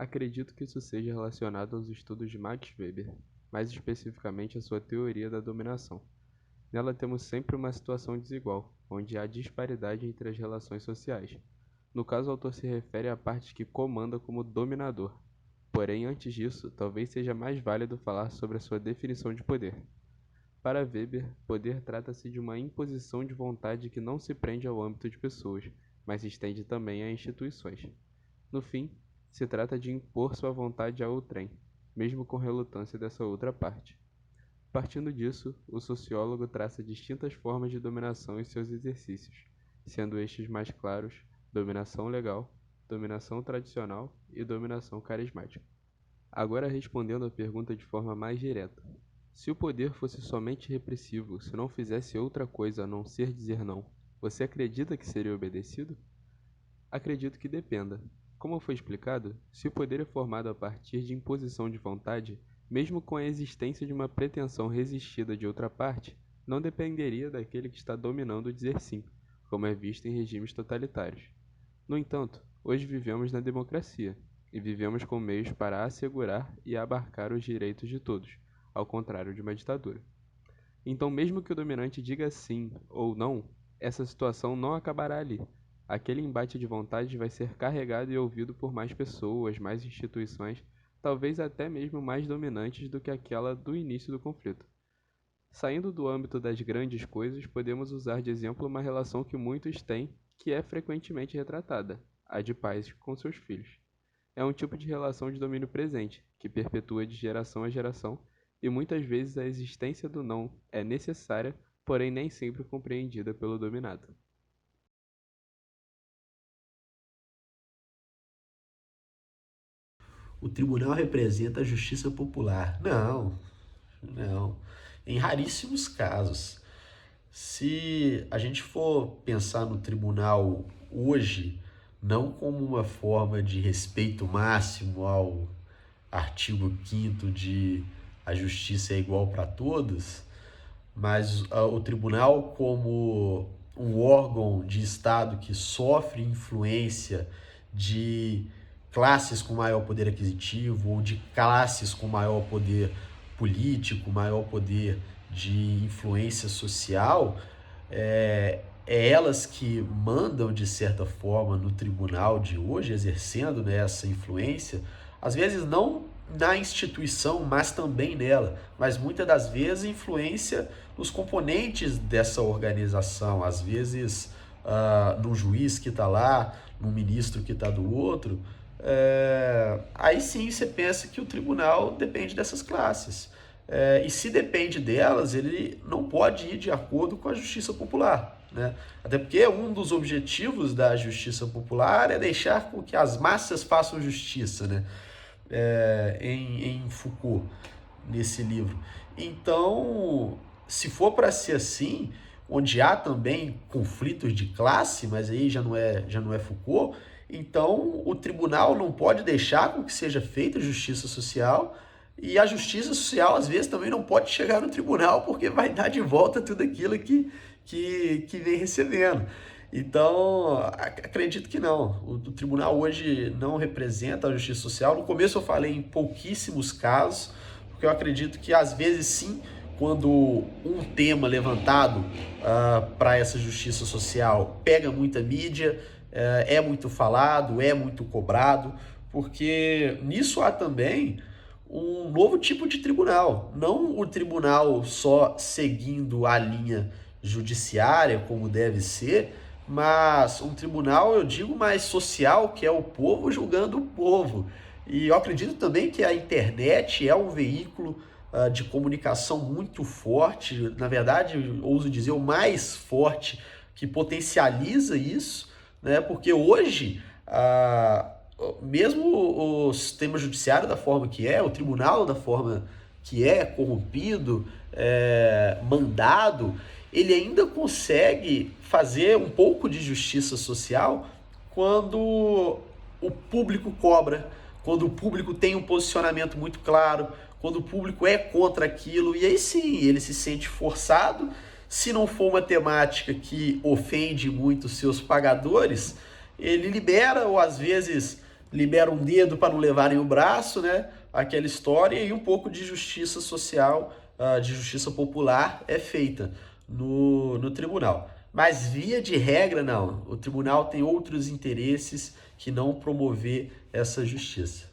Acredito que isso seja relacionado aos estudos de Max Weber, mais especificamente à sua teoria da dominação. Nela temos sempre uma situação desigual, onde há disparidade entre as relações sociais. No caso, o autor se refere à parte que comanda como dominador. Porém, antes disso, talvez seja mais válido falar sobre a sua definição de poder. Para Weber, poder trata-se de uma imposição de vontade que não se prende ao âmbito de pessoas, mas se estende também a instituições. No fim, se trata de impor sua vontade a outrem, mesmo com relutância dessa outra parte. Partindo disso, o sociólogo traça distintas formas de dominação e seus exercícios, sendo estes mais claros: dominação legal, dominação tradicional e dominação carismática. Agora respondendo à pergunta de forma mais direta. Se o poder fosse somente repressivo, se não fizesse outra coisa a não ser dizer não, você acredita que seria obedecido? Acredito que dependa. Como foi explicado, se o poder é formado a partir de imposição de vontade, mesmo com a existência de uma pretensão resistida de outra parte, não dependeria daquele que está dominando dizer sim, como é visto em regimes totalitários. No entanto, hoje vivemos na democracia, e vivemos com meios para assegurar e abarcar os direitos de todos, ao contrário de uma ditadura. Então, mesmo que o dominante diga sim ou não, essa situação não acabará ali. Aquele embate de vontades vai ser carregado e ouvido por mais pessoas, mais instituições, talvez até mesmo mais dominantes do que aquela do início do conflito. Saindo do âmbito das grandes coisas, podemos usar de exemplo uma relação que muitos têm, que é frequentemente retratada, a de pais com seus filhos. É um tipo de relação de domínio presente, que perpetua de geração a geração, e muitas vezes a existência do não é necessária, porém nem sempre compreendida pelo dominado. O tribunal representa a justiça popular. Não, não. Em raríssimos casos. Se a gente for pensar no tribunal hoje, não como uma forma de respeito máximo ao artigo 5º de a justiça é igual para todos, mas o tribunal como um órgão de Estado que sofre influência de classes com maior poder aquisitivo ou de classes com maior poder político, maior poder de influência social, é elas que mandam, de certa forma, no tribunal de hoje, exercendo, né, essa influência, às vezes não na instituição, mas também nela, mas muitas das vezes influência nos componentes dessa organização, às vezes no juiz que está lá, no ministro que está do outro. Aí sim você pensa que o tribunal depende dessas classes. E se depende delas, ele não pode ir de acordo com a justiça popular. Né? Até porque um dos objetivos da justiça popular é deixar com que as massas façam justiça, né? Em Foucault, nesse livro. Então, se for para ser assim, onde há também conflitos de classe, mas aí já não é Foucault, então o tribunal não pode deixar com que seja feita justiça social, e a justiça social às vezes também não pode chegar no tribunal porque vai dar de volta tudo aquilo que vem recebendo. Então, acredito que não. O tribunal hoje não representa a justiça social. No começo eu falei em pouquíssimos casos, porque eu acredito que às vezes sim, quando um tema levantado para essa justiça social pega muita mídia, é muito falado, é muito cobrado, porque nisso há também um novo tipo de tribunal. Não o tribunal só seguindo a linha judiciária, como deve ser, mas um tribunal, eu digo, mais social, que é o povo julgando o povo. E eu acredito também que a internet é um veículo de comunicação muito forte, na verdade, ouso dizer, o mais forte, que potencializa isso, né? Porque hoje, mesmo o sistema judiciário da forma que é, o tribunal da forma que é, corrompido, mandado, ele ainda consegue fazer um pouco de justiça social quando o público cobra, quando o público tem um posicionamento muito claro, quando o público é contra aquilo, e aí sim, ele se sente forçado. Se não for uma temática que ofende muito seus pagadores, ele libera ou às vezes libera um dedo para não levarem o braço, né? Aquela história, e um pouco de justiça social, de justiça popular é feita no tribunal. Mas via de regra, não. O tribunal tem outros interesses que não promover essa justiça.